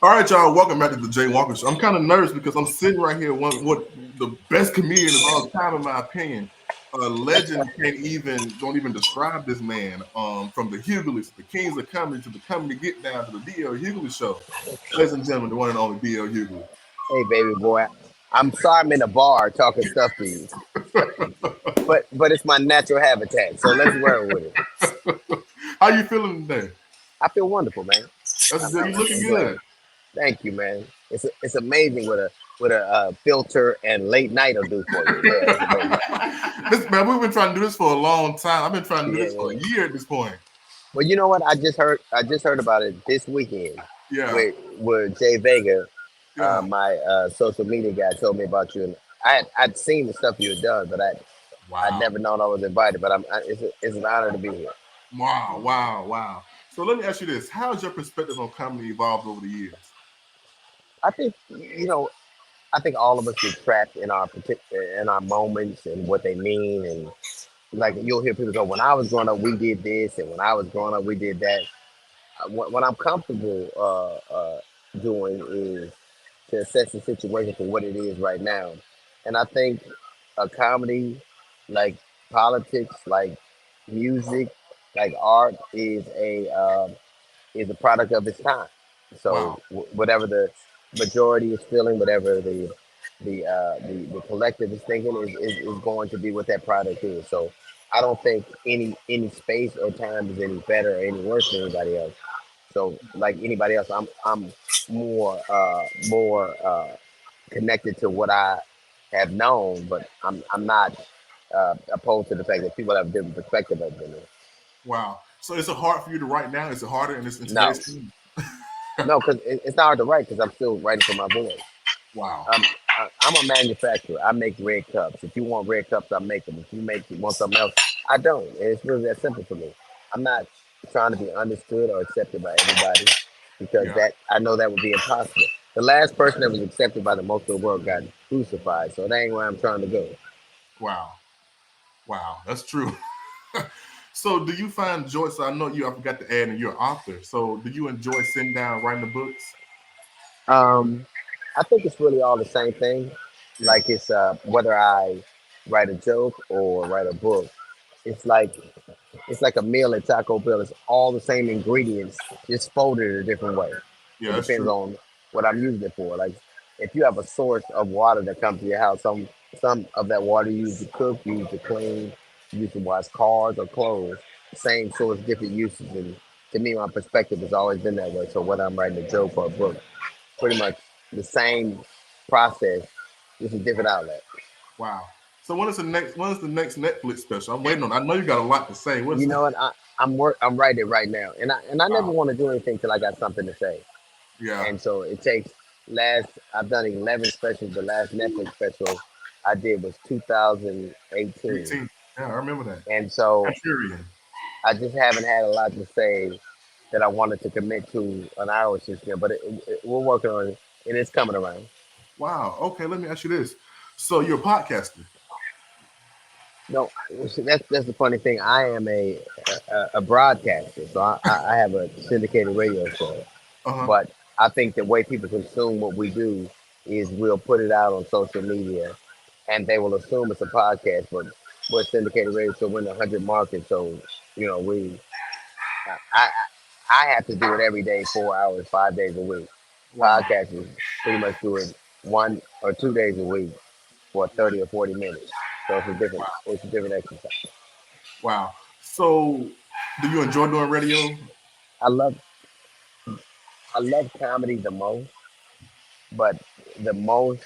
All right, y'all. Welcome back to the Jay Walker Show. I'm kind of nervous because I'm sitting right here, one what the best comedian of all time, in my opinion. A legend don't even describe this man. From the Hughleys, the Kings of Comedy, to the Comedy Get Down, to the D.L. Hughley Show. Ladies and gentlemen, the one and only D.L. Hughley. Hey, baby boy. I'm sorry I'm in a bar talking stuff to you, but it's my natural habitat. So let's roll with it. How you feeling today? I feel wonderful, man. That's good. You looking I'm glad. good. Thank you, man. It's amazing what a filter and late night will do for you. Yeah, it's amazing. This man, we've been trying to do this for a long time. I've been trying to do Yeah, this yeah, for a yeah. year at this point. Well, you know what? I just heard about it this weekend Yeah, with Jay Vega, yeah. my social media guy, told me about you, and I'd seen the stuff you had done, but I'd Wow. never known I was invited. But it's an honor to be here. Wow, wow, wow. So let me ask you this: how has your perspective on comedy evolved over the years? I think I think all of us get trapped in our in our moments and what they mean, and like you'll hear people go, "When I was growing up, we did this, and when I was growing up, we did that." What I'm comfortable doing is to assess the situation for what it is right now, and I think a comedy, like politics, like music, like art, is a product of its time. So Wow, whatever the majority is feeling, whatever the collective is thinking is going to be what that product is. So I don't think any space or time is any better or any worse than anybody else. So like anybody else, I'm more connected to what I have known, but I'm not opposed to the fact that people have a different perspective of it. wow. So is it hard for you to write now? Is it harder in No, today's time? no, because it's not hard to write because I'm still writing for my voice. Wow, I'm I'm a manufacturer. I make red cups. If you want red cups, I make them. If you want something else, I don't. And it's really that simple for me. I'm not trying to be understood or accepted by everybody because yeah, that I know that would be impossible. The last person that was accepted by the most of the world got crucified, so that ain't where I'm trying to go. wow, wow. That's true. So do you find joy? So I know you. I forgot to add, and you're an author. So do you enjoy sitting down writing the books? Um, I think it's really all the same thing. Yeah, Like it's whether I write a joke or write a book, it's like it's like a meal at Taco Bell. It's all the same ingredients, just folded a different way. yeah, It that's depends true. on what I'm using it for. Like if you have a source of water that comes to your house, some of that water you use to cook, you use to clean, you use to wash cars or clothes. Same source, different uses. And to me, my perspective has always been that way. So whether I'm writing a joke or a book, pretty much the same process, just a different outlet. Wow. So when is the next? When is the next Netflix special? I'm waiting on. I know you got a lot to say. What You is? know what? I'm writing it right now, and I never Wow. want to do anything till I got something to say. Yeah. And so it takes last. I've done 11 specials. The last Netflix special I did was 2018, 18. Yeah, I remember that. and so Hyperion. I just haven't had a lot to say that I wanted to commit to an hour system. But we're working on it, and it's coming around. Wow. Okay, let me ask you this. So you're a podcaster. No, that's the funny thing. I am a broadcaster, so I have a syndicated radio show. Uh-huh. But I think the way people consume what we do is we'll put it out on social media, and they will assume it's a podcast. But we're syndicated radio, so we're in 100 markets. So we I I have to do it every day, 4 hours, 5 days a week. Wow. Podcasters pretty much do it 1 or 2 days a week for 30 or 40 minutes. So it's a different exercise. Wow. So do you enjoy doing radio? I love I love comedy the most, but the most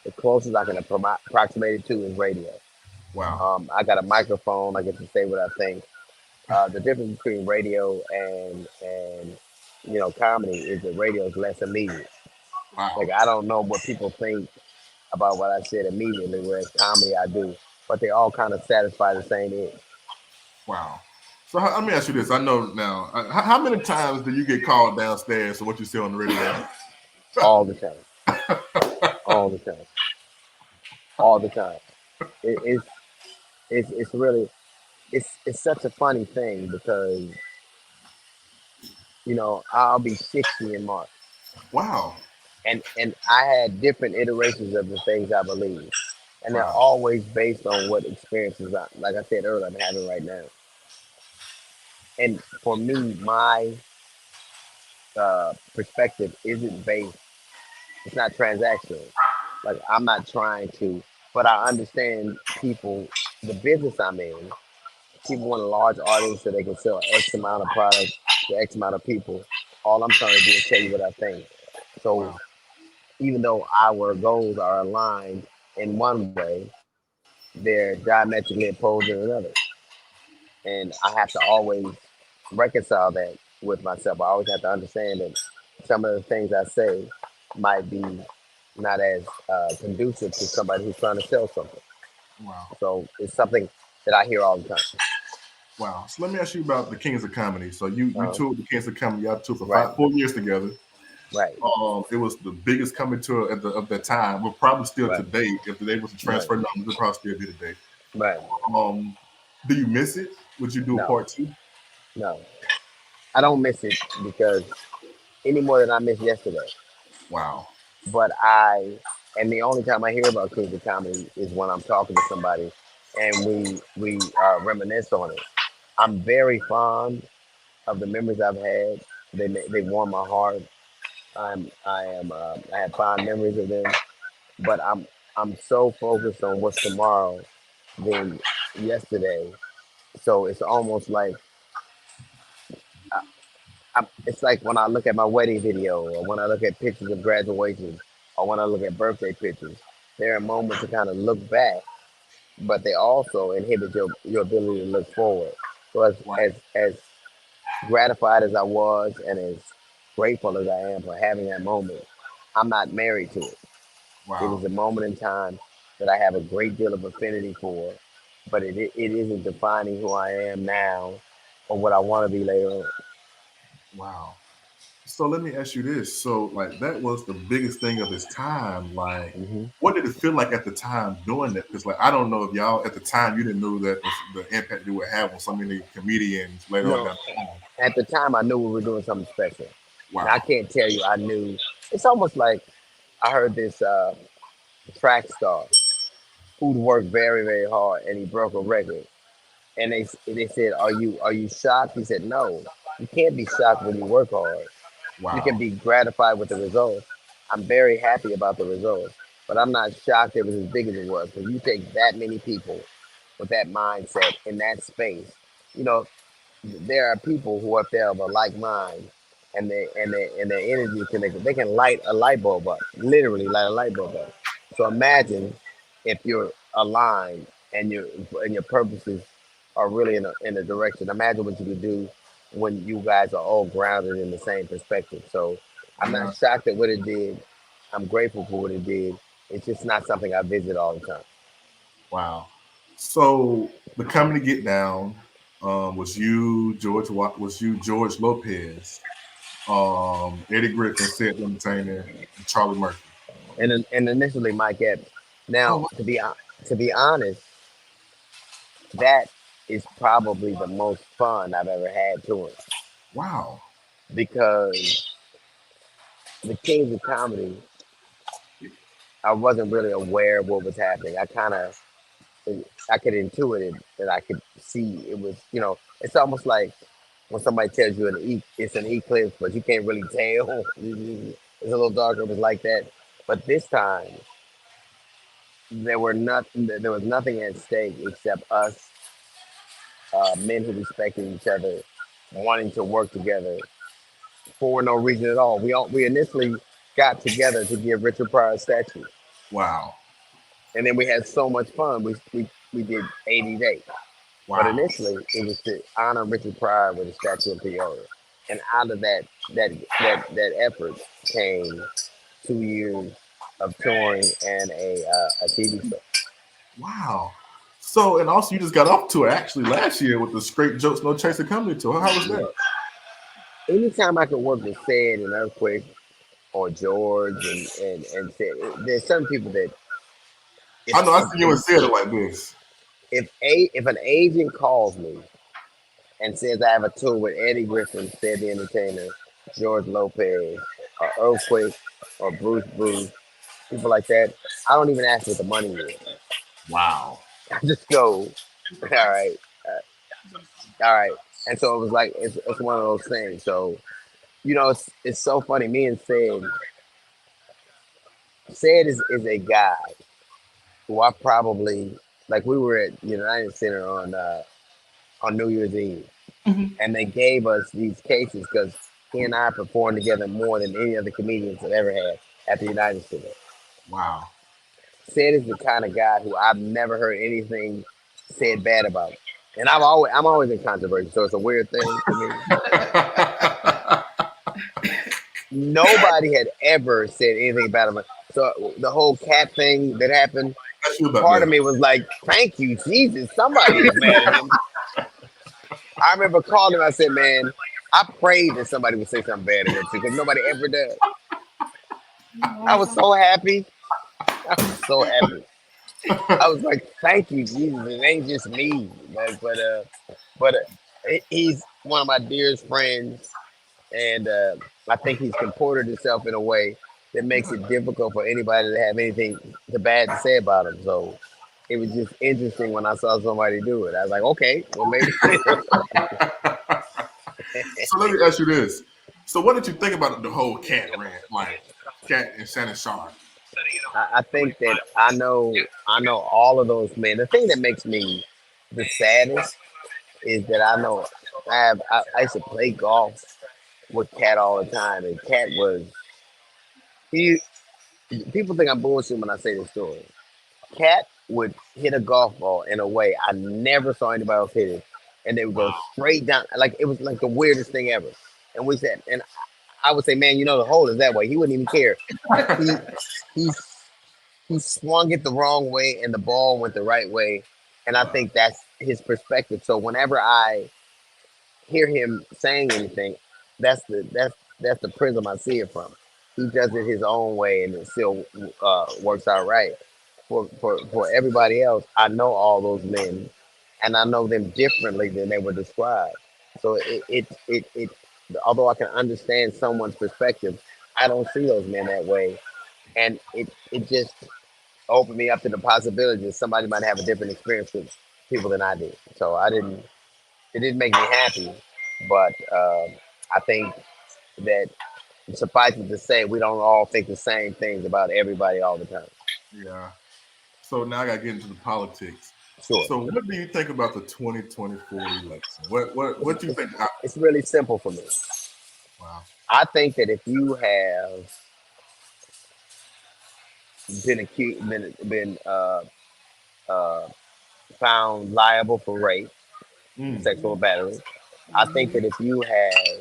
the closest I can approximate it to is radio. Wow. I got a microphone. I get to say what I think. The difference between radio and comedy is that radio is less immediate. Wow. Like I don't know what people think about what I said immediately, whereas comedy I do. But they all kind of satisfy the same itch Wow. So let me ask you this. I know now. How many times do you get called downstairs for what you say on the radio? all the time, all the time, all the time. It's it's really it's such a funny thing because I'll be 60 in March. Wow. And I had different iterations of the things I believe, and they're Wow. always based on what experiences like I said earlier, I'm having right now. And for me, my perspective isn't based. It's not transactional. Like I'm not trying to, but I understand people. The business I'm in, people want a large audience so they can sell X amount of products to X amount of people. All I'm trying to do is tell you what I think. So Wow. even though our goals are aligned in one way, they're diametrically opposed in another. And I have to always reconcile that with myself. I always have to understand that some of the things I say might be not as conducive to somebody who's trying to sell something. Wow. So it's something that I hear all the time. Wow. So let me ask you about the Kings of Comedy. So you Uh, toured the Kings of Comedy. Y'all toured for right, 4 years together. right, It was the biggest comedy tour at the of that time. We're probably still right, today. If they was to right, transfer numbers, it'll probably still be today. right. Um, do you miss it? Would you do a No, part two? no. I don't miss it because any more than I missed yesterday. Wow. But and the only time I hear about Kings of Comedy is when I'm talking to somebody and we reminisce on it. I'm very fond of the memories I've had. They warm my heart. I have fond memories of them, but I'm so focused on what's tomorrow than yesterday. So it's almost like it's like when I look at my wedding video, or when I look at pictures of graduations, or when I look at birthday pictures. There are moments to kind of look back, but they also inhibit your ability to look forward. So Wow. as gratified as I was, and as grateful as I am for having that moment, I'm not married to it. It Wow. is a moment in time that I have a great deal of affinity for, but it isn't defining who I am now or what I want to be later on. Wow. So let me ask you this. So like that was the biggest thing of its time. Like, Hmm. what did it feel like at the time doing that? Because like I don't know if y'all at the time you didn't know that the impact it would have on so many comedians later on No, down the line. at the time I knew we were doing something special. Now I Wow. can't tell you I knew. It's almost like I heard this track star who'd worked very very hard and he broke a record, and they said, "Are you shocked?" He said, "No, you can't be shocked when you work hard. You can Wow. be gratified with the results. I'm very happy about the results, but I'm not shocked it was as big as it was because you take that many people with that mindset in that space. You know, there are people who are there of a like mind, and their energy is connected. They can light a light bulb up, literally light a light bulb up. So imagine if you're aligned and your purposes are really in a direction. Imagine what you could do when you guys are all grounded in the same perspective. So I'm not Yeah. shocked at what it did. I'm grateful for what it did. It's just not something I visit all the time. Wow. So the comedy Get Down was you, was you, George Lopez, Eddie Griffin, Sid the Entertainer, and Charlie Murphy. And initially Mike Epps. Now, Oh to be honest, that is probably the most fun I've ever had touring wow. because the Kings of Comedy, I wasn't really aware of what was happening. I could intuit it, that I could see it was, it's almost like when somebody tells you it's an eclipse, but you can't really tell. It's a little darker. It was like that. But this time, there was nothing at stake except us, men who respected each other, wanting to work together for no reason at all. We initially got together to give Richard Pryor a statue, Wow. and then we had so much fun. We did 80 days, but Wow. initially it was to honor Richard Pryor with a statue in Peoria, and out of that that effort came 2 years of touring and a TV show. Wow. So, and also you just got off tour actually last year with the Straight Jokes No Chaser Comedy Tour. How was that? Yeah. Anytime I could work with Sid and Earthquake or George and Sid, there's certain people that if I know I if see you and said it like this. if an agent calls me and says I have a tour with Eddie Griffin, Sid the Entertainer, George Lopez. or Earthquake or Bruce, people like that. I don't even ask what the money is. Wow. I just go, all right, all right. And so it was like it's one of those things. So it's so funny. Me and said is a guy who I probably like. We were at United Center on New Year's Eve, Mhm. and they gave us these cases because he and I performed together more than any other comedians have ever had at the United Center. Wow. Sid is the kind of guy who I've never heard anything said bad about. And I'm always in controversy, so it's a weird thing for me. Nobody had ever said anything bad about. So the whole cat thing that happened, I feel about part of that. me was like, "Thank you, Jesus! Somebody is mad at him." I remember calling him. I said, "Man, I prayed that somebody would say something bad against you because nobody ever does." I was so happy. I was so happy. I was like, "Thank you, Jesus! It ain't just me." But he's one of my dearest friends, and I think he's comported himself in a way that makes it difficult for anybody to have anything bad to say about him. So it was just interesting when I saw somebody do it. I was like, okay, well maybe. So let me ask you this. So what did you think about the whole cat rant, like cat and Shannon Sharp? I think that I know all of those men. The thing that makes me the saddest is that I used to play golf with Cat all the time, and Cat was he. People think I'm bullshit when I say this story. Cat would hit a golf ball in a way I never saw anybody else hit it, and they would go Wow. straight down. Like it was like the weirdest thing ever. And we said, and I would say, man, the hole is that way. He wouldn't even care. He he he swung it the wrong way, and the ball went the right way. And I Wow. think that's his perspective. So whenever I hear him saying anything, that's the prism I see it from. He does it his own way, and it still works out right. For everybody else, I know all those men, and I know them differently than they were described. So although I can understand someone's perspective, I don't see those men that way, and it just opened me up to the possibility that somebody might have a different experience with people than I did. So I didn't. It didn't make me happy, but I think that suffice it to say, we don't all think the same things about everybody all the time. Yeah. So now I got to get into the politics. Sure, So what do you think about the 2024 election? What do you it's, think? it's really simple for me. Wow. I think that if you have been accused, been uh, found liable for rape, Mm. sexual battery, I think that if you have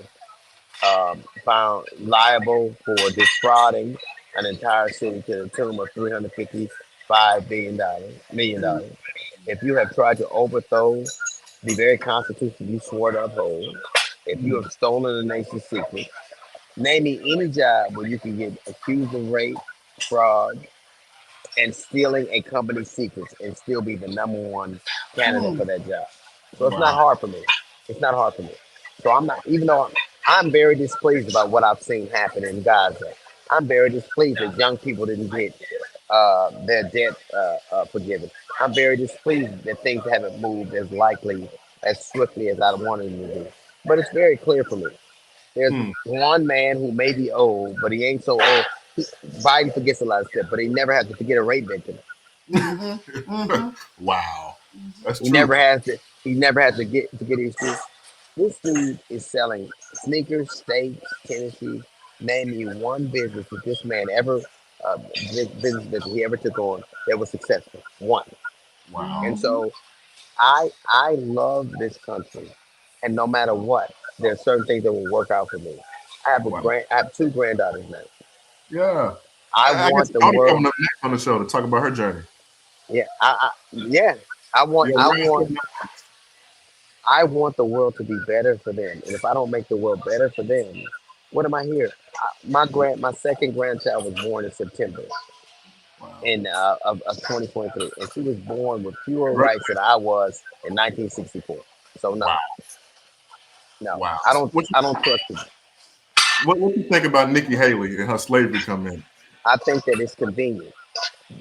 found liable for defrauding an entire city to the tune of $355 million, if you have tried to overthrow the very Constitution you swore to uphold, if you Mm. have stolen the nation's secret, name me any job where you can get accused of rape, fraud, and stealing a company's secrets and still be the number one candidate for that job. So it's not Wow. hard for me. It's not hard for me. So I'm not, even though I'm very displeased about what I've seen happen in Gaza. I'm very displeased that young people didn't get their debt forgiven. I'm very displeased that things haven't moved as swiftly as I wanted them to do. But it's very clear for me. There's Mm. one man who may be old, but he ain't so old. Biden forgets a lot of stuff, but he never has to forget a rape victim. Wow. That's He true. never has to. He never has to get his shoes. This dude is selling sneakers, steaks, tennis shoes. Name me one business that this man ever business that he ever took on that was successful. One. And Wow. so I love this country, and no matter what, there are certain things that will work out for me. Wow. I have two granddaughters now. Yeah. I I guess want the I'm world. coming up next on the show to talk about her journey. Yeah, yeah. I want Yeah, I Ryan's want coming up. I want the world to be better for them. And if I don't make the world better for them, what am I here? My second grandchild was born in September Wow. of 2023, and she was born with fewer rights than Congratulations. I was in 1964. So no, Wow. no, Wow. I don't What you I don't trust people. What you think about Nikki Haley and her slavery come in? I think that it's convenient.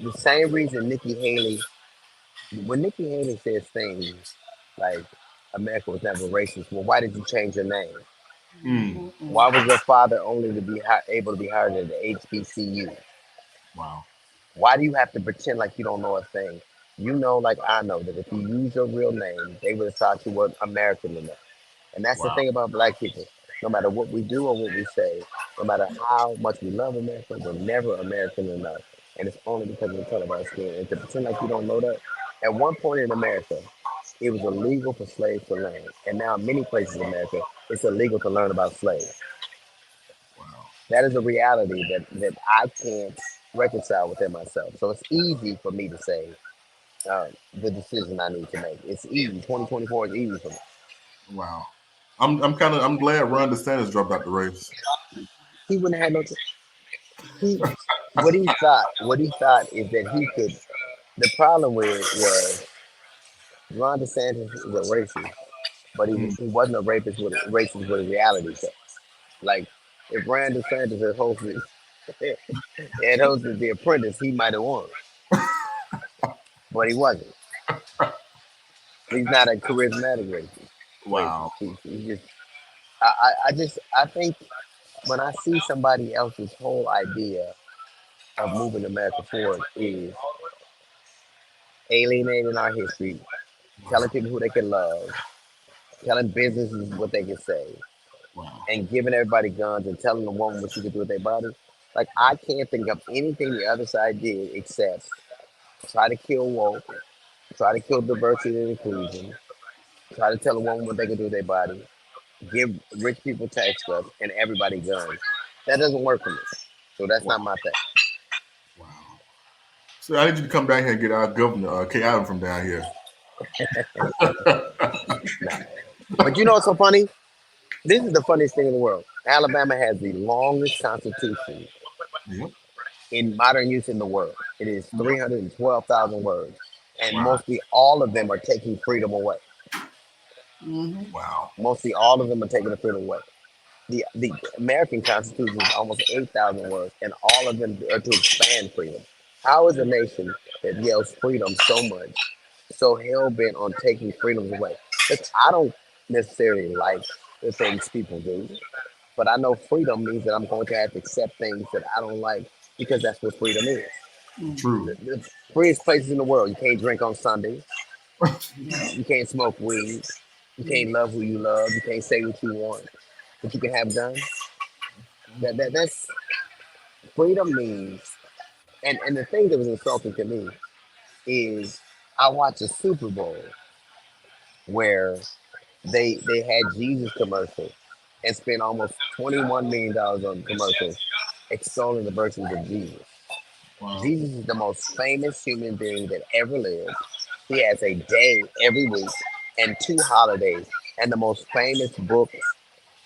The same reason Nikki Haley, when Nikki Haley says things like America was never racist, well, why did you change your name? Mm, Why was your father only to be able to be hired at the HBCU? wow. Why do you have to pretend like you don't know a thing? You know, like I know, that if you use your real name, they would have thought you were American enough. And that's the Wow. thing about black people. No matter what we do or what we say, no matter how much we love America, we're never American enough. And it's only because of the color of our skin. And to pretend like you don't know that, at one point in America, it was illegal for slaves to learn. And now, in many places in America, it's illegal to learn about slaves. Wow. That is a reality that I can't reconcile within myself. So it's easy for me to say the decision I need to make. It's easy. 2024 is easy for me. Wow. I'm glad Ron DeSantis dropped out the race. He wouldn't have had no. He what he thought is that he could. The problem with was Ron DeSantis is a racist, but Mm, he wasn't a racist with a reality check. Like if Ron DeSantis had hosted The Apprentice, he might have won, but he wasn't. He's not a charismatic racist. wow. He's just. I think when I see somebody else's whole idea of moving America forward is alienating our history, telling people who they can love, telling businesses what they can say, Wow. and giving everybody guns and telling the woman what she can do with their body. Like Wow. I can't think of anything the other side did except try to kill woke, try to kill diversity and inclusion, try to tell a woman what they can do with their body, give rich people tax cuts, and everybody guns. That doesn't work for me. So that's Wow. not my thing. Wow. So I need you to come down here and get our governor, Kay Adams, from down here. Nah. But you know what's so funny? This is the funniest thing in the world. Alabama has the longest constitution Yep. in modern use in the world. It is 312,000 words. And Wow. mostly all of them are taking freedom away. Wow. Mostly all of them are taking the freedom away. The American Constitution is almost 8,000 words, and all of them are to expand freedom. How is a nation that yells freedom so much so hell bent on taking freedoms away? Look, I don't necessarily like the things people do, but I know freedom means that I'm going to have to accept things that I don't like because that's what freedom is. True. The freest places in the world. You can't drink on Sunday. You can't smoke weed. You can't love who you love. You can't say what you want, but you can have guns. That's freedom means. And the thing that was insulting to me is I watched a Super Bowl where they had Jesus commercial and spent almost $21 million on commercials extolling the virtues of Jesus. Wow. Jesus is the most famous human being that ever lived. He has a day every week and two holidays and the most famous book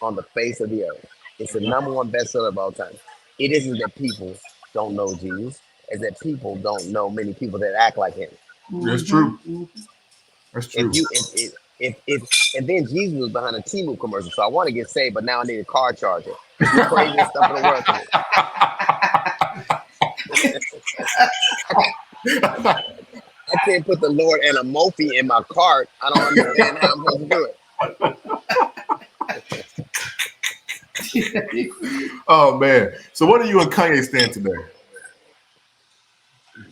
on the face of the earth. It's the Yep. number one bestseller of all time. It isn't that people don't know Jesus, it's that people don't know many people that act like him. That's true. That's If true. you if and then Jesus was behind a T-Mobile commercial, so I want to get saved, but now I need a car charger. It's the craziest stuff in the world to me. I can't put the Lord and a Mophie in my cart. I don't understand how I'm supposed to do it. Oh man. So what are you and Kanye stand today?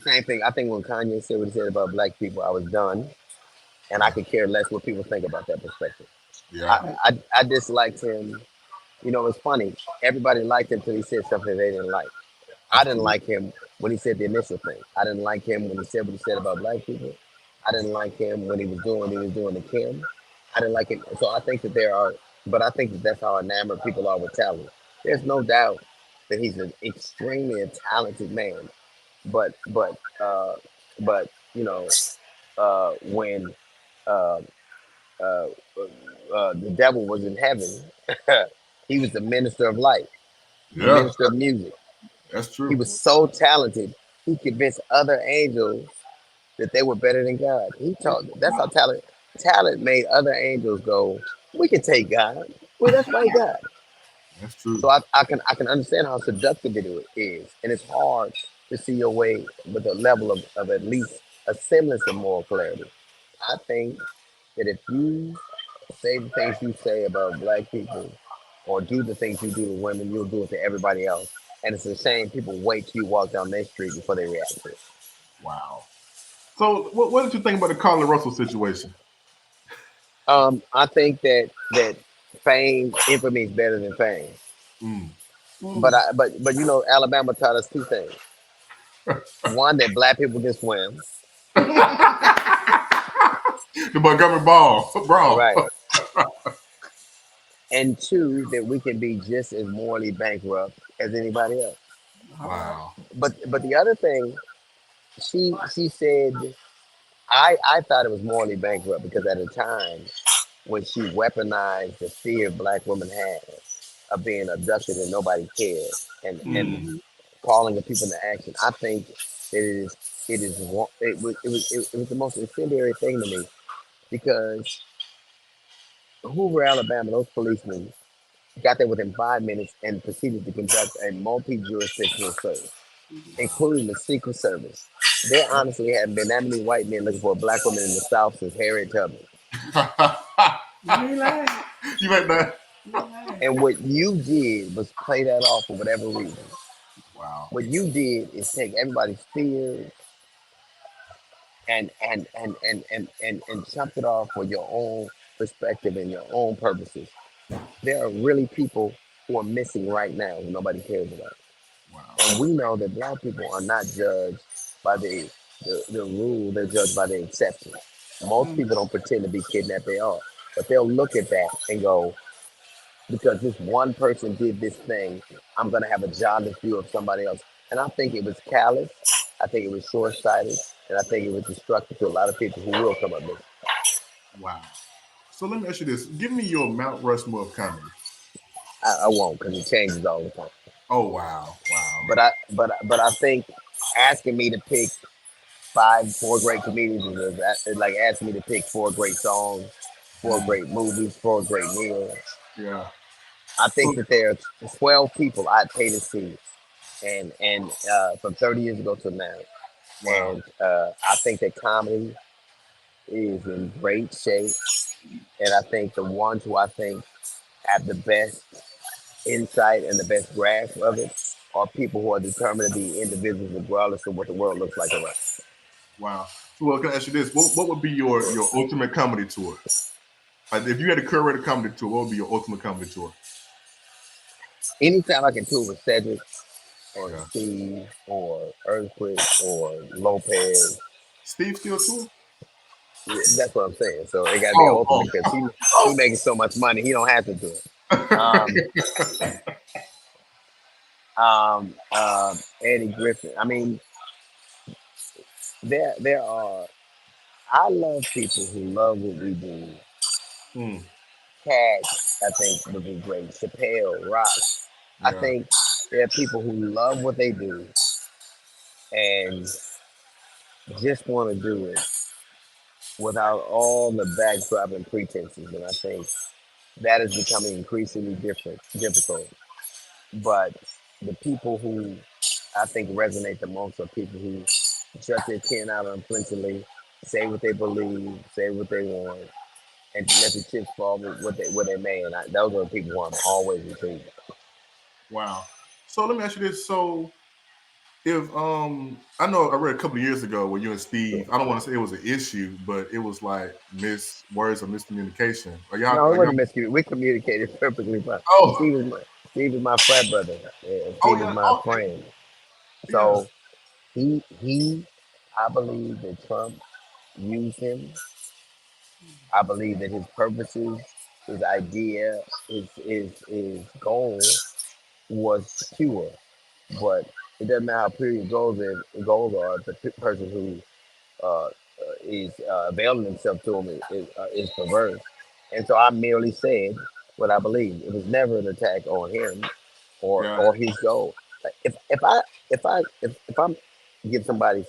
Same thing. I think when Kanye said what he said about black people, I was done, and I Yeah. could care less what people think about that perspective. Yeah. I disliked him. You know, it's funny. Everybody liked him until he said something they didn't like. I That's didn't true. like him when he said the initial thing. I didn't like him when he said what he said about black people. I didn't like him when he was doing what he was doing to Kim. I didn't like him. So I think that there are, but I think that that's how enamored people are with talent. There's no doubt that he's an extremely talented man. But you know, when uh, uh, the devil was in heaven, he was the minister of light, the Yeah. minister of music. That's He true. was so talented, he convinced other angels that they were better than God. He taught that's how talent made other angels go, we can take God. Well, let's fight God. That's So true. I can understand how seductive it is, and it's hard to see your way with a level of at least a semblance of moral clarity. I think that if you say the things you say about black people, or do the things you do to women, you'll do it to everybody else. And it's a shame people wait till you walk down their street before they react to it. Wow. So, what did you think about the Carla Russell situation? I think that fame, infamy is better than fame. Mm. But Mm. but Alabama taught us two things. One, that black people can swim. The Montgomery Ball, brawl. Right. And two, that we can be just as morally bankrupt as anybody else. Wow. But the other thing, she said, I thought it was morally bankrupt because at a time when she weaponized the fear black women had of being abducted and nobody cared, and Mm. calling the people into action, I think that it was the most incendiary thing to me because Hoover, Alabama, those policemen got there within 5 minutes and proceeded to conduct a multi-jurisdictional search, including the Secret Service. There honestly hadn't been that many white men looking for a black woman in the South since Harriet Tubman. You ain't that. And what you did was play that off for whatever reason. Wow. What you did is take everybody's fears and chopped it off for your own perspective and your own purposes. There are really people who are missing right now who nobody cares about. Wow. And we know that black people are not judged by the rule, they're judged by the exception. Most Mm. people don't pretend to be kidnapped, they are. But they'll look at that and go, because this one person did this thing, I'm going to have a jaundiced view of somebody else. And I think it was callous, I think it was short sighted, and I think it was destructive to a lot of people who will come up with it. Wow. So let me ask you this: give me your Mount Rushmore of comedy. I won't because it changes all the time. Oh wow, wow. But I think asking me to pick four great comedians is like asking me to pick four great songs, four Mm. great movies, four great meals. Yeah. I think So that there are 12 people I'd pay to see, and from 30 years ago to now, wow, and I think that comedy is in great shape, and I think the ones who I think have the best insight and the best grasp of it are people who are determined to be individuals regardless of what the world looks like around. wow. So well, can I ask you this: what would be your ultimate comedy tour? If you had to curate a comedy tour, what would be your ultimate comedy tour? Anytime I can tour with Cedric or Yeah. Steve or Earthquake or Lopez, Steve still tour? that's what I'm saying. So it got to be Oh, ultimate because he oh, making so much money, he don't have to do it. oh. Um, Eddie Griffin. I mean, there are. I love people who love what we do. Mm, Cash, I think, would be great. Chappelle, Rock. I yeah. think there are people who love what they do and just want to do it without all the backdrop and pretenses. And I think that is becoming increasingly difficult. But the people who I think resonate the most are people who shut their chin out unflinchingly, say what they believe, say what they want, and let the chips fall with what they may. And those are the people who I'm always intrigued. Wow. So let me ask you this: so if I know I read a couple of years ago where you and Steve, I don't want to say it was an issue, but it was like miss words or miscommunication. No, it Are y'all wasn't miscommunication. We communicated perfectly fine. oh Steve is my Steve is my frat brother. And oh Steve is yeah, my okay. friend. Yeah. So I believe that Trump used him. I believe that his purposes, his idea, his goal was pure. But it doesn't matter how pure your goals are. If the person who is availing himself to him is perverse. And so I merely said what I believe. It was never an attack on him Yeah. or his goal. Like, if I'm give somebody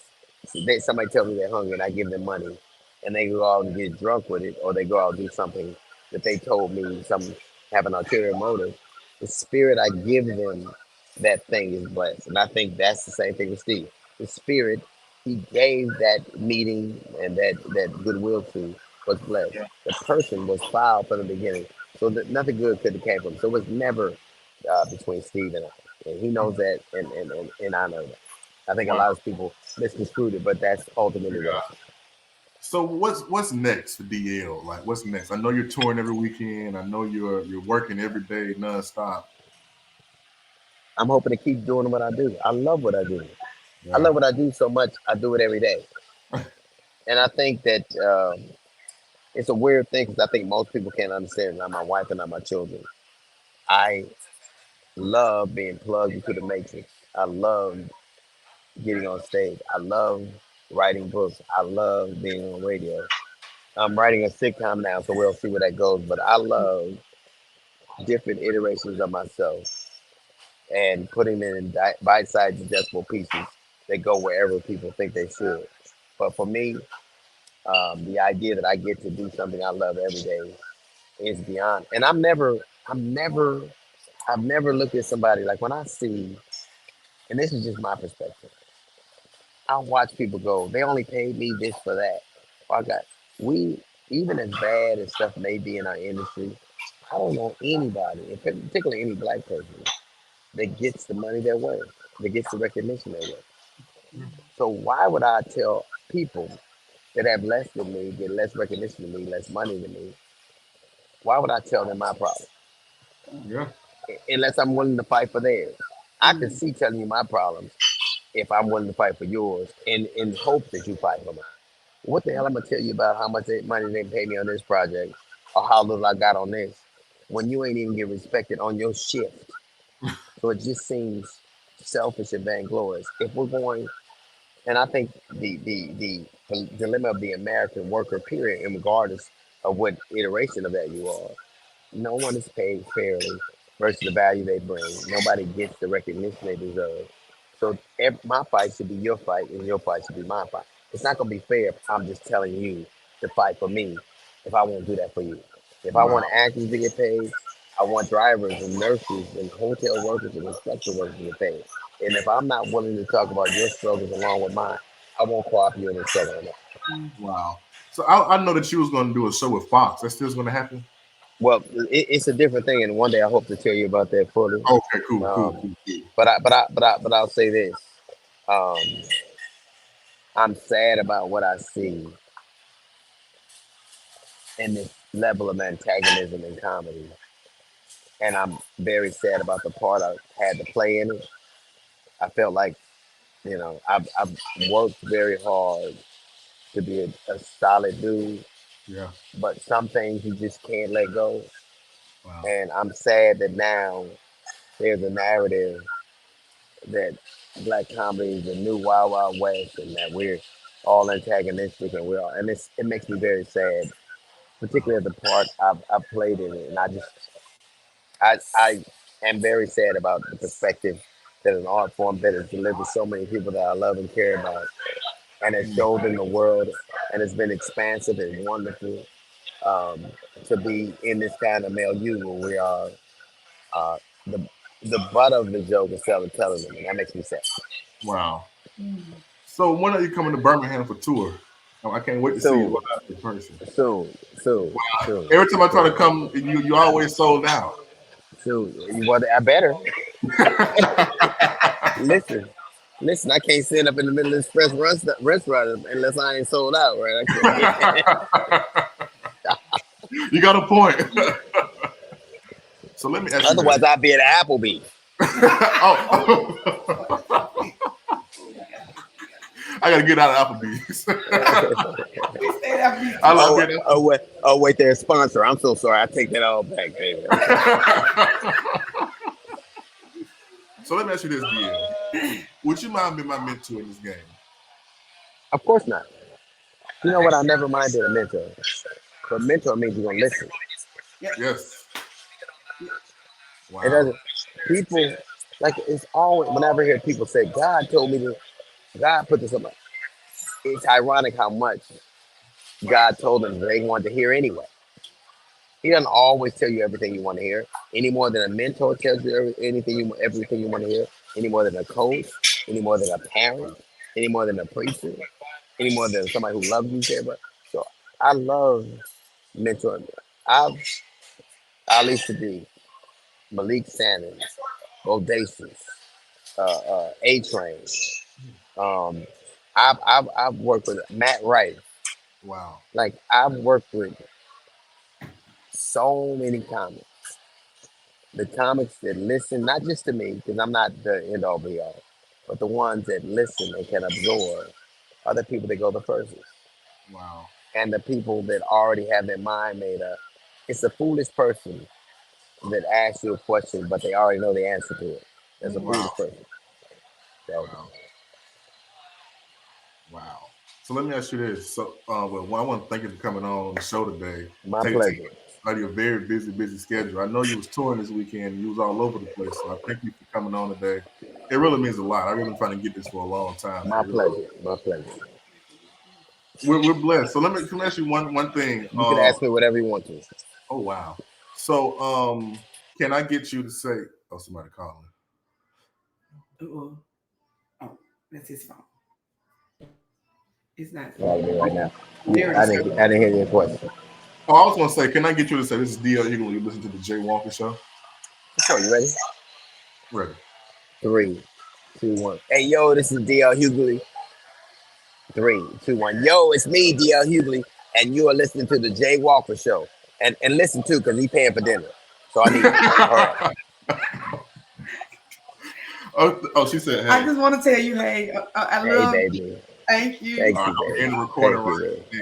tells me they're hungry and I give them money and they go out and get drunk with it or they go out and do something that they told me some have an ulterior motive. The spirit I give them, that thing is blessed. And I think that's the same thing with Steve. The spirit he gave that meeting and that goodwill to was blessed. Yeah. The person was foul from the beginning, so that nothing good could have came from him. So it was never between Steve and I, and he knows Mhm. that, and I know that. I think a Wow. lot of people misconstrued it, but that's ultimately what Yeah. happened. So what's next for DL? Like what's next? I know you're touring every weekend. I know you're working every day nonstop. I'm hoping to keep doing what I do. I love what I do. I Yeah. love what I do so much. I do it every day, and I think that it's a weird thing because I think most people can't understand. Not my wife and not my children. I love being plugged into the matrix. I love getting on stage. I love writing books. I love being on radio. I'm writing a sitcom now, so we'll see where that goes. But I love different iterations of myself and putting them in bite-sized, digestible pieces that go wherever people think they should. But for me, the idea that I get to do something I love every day is beyond. And I've never looked at somebody like when I see, and this is just my perspective. I watch people go, they only paid me this for that. Well, I got we even as bad as stuff may be in our industry. I don't know anybody, and particularly any black person, that gets the money they're worth, that gets the recognition they're worth. So why would I tell people that have less than me, get less recognition than me, less money than me? Why would I tell them my problem? Yeah. Unless I'm willing to fight for theirs. I can see telling you my problems if I'm willing to fight for yours in hopes that you fight for mine. What the hell I'm gonna tell you about how much money they pay me on this project or how little I got on this when you ain't even get respected on your shift? So it just seems selfish and vainglorious. If we're going, and I think the dilemma of the American worker, period, and regardless of what iteration of that you are, no one is paid fairly versus the value they bring. Nobody gets the recognition they deserve. So my fight should be your fight, and your fight should be my fight. It's not going to be fair if I'm just telling you to fight for me if I won't do that for you. If I Wow. want actors to get paid, I want drivers and nurses and hotel workers and construction workers to get paid. And if I'm not willing to talk about your struggles along with mine, I won't cooperate you in the struggle. Wow. So I know that you was going to do a show with Fox. That's still going to happen. Well, it's a different thing, and one day I hope to tell you about that fully. Okay. Cool. Cool. Um, Cool. Cool. I'll say this: um, I'm sad about what I see in this level of antagonism in comedy, and I'm very sad about the part I had to play in it. I felt like I've worked very hard to be a solid dude, Yeah. but some things you just can't let go, Wow. and I'm sad that now there's a narrative that black comedy is the new Wild Wild West, and that we're all antagonistic, and it makes me very sad, Wow. particularly the part I've played in it, and I am very sad about the perspective that an art form that has delivered so many people that I love and care about, and has Mm. showed in the world, and has been expansive and wonderful, um, to be in this kind of milieu where we are uh, the the butt of the joke is selling television, and that makes me sad. Wow. So when are you coming to Birmingham for tour? Oh, I can't wait to see you Soon, live in person. soon, Every time I try to soon, come, you always sold out. soon. Well, I better listen. Listen, I can't stand up in the middle of this restaurant unless I ain't sold out, right? I can't. You got a point. So let me ask you this. Otherwise, I'd be at Applebee's. Oh, I gotta get out of Applebee's. I love Oh, being wait, they're a sponsor. I'm so sorry. I take that all back, baby. I'm sorry. So let me ask you this, DL. Would you mind being my mentor in this game? Of course not. You know what? I never minded a mentor, but mentor means you're gonna listen. Yes. It Wow. doesn't. People like it's always whenever I hear people say God told me to, God put this on my. It's ironic how much God told them they wanted to hear anyway. He doesn't always tell you everything you want to hear, any more than a mentor tells you everything you want to hear, any more than a coach, any more than a parent, any more than a preacher, any more than somebody who loves you, care about. So I love mentoring. I've Ali Sadiq, Malik Sanders, Bodacious, A Train. Um, I've worked with Matt Wright. Wow. Like I've worked with so many comics. The comics that listen, not just to me, because I'm not the end all be all, but the ones that listen and can absorb are the people that go the furthest. Wow. And the people that already have their mind made up. It's a foolish person that asks you a question, but they already know the answer to it. That's a Wow. foolish person. So, Wow. Wow. So let me ask you this. So, well, I want to thank you for coming on the show today. my Take pleasure. out of your very busy schedule. I know you was touring this weekend. And you was all over the place. So I thank you for coming on today. It really means a lot. I really been trying to get this for a long time. So My pleasure. My pleasure. we're blessed. So let me ask you one thing. You can ask me whatever you want to. Oh wow. So can I get you to say? Oh, somebody calling. Oh, that's his phone. It's not. Call me right now. There it I is. didn't hear your question. Oh, I was gonna say, can I get you to say this is DL Hughley? You listen to the Jay Walker Show. So you ready? Ready. 3, 2, 1. Hey yo, this is DL Hughley. 3, 2, 1. Yo, it's me, DL Hughley, and you are listening to the Jay Walker Show. And listen too, because he paying for dinner. So I need you. Hurry. Oh, she said, hey. I just want to tell you, hey, I Hey love you. baby. Thank you. Thank All right, you, I'm baby. in the recording Thank you, right baby. there.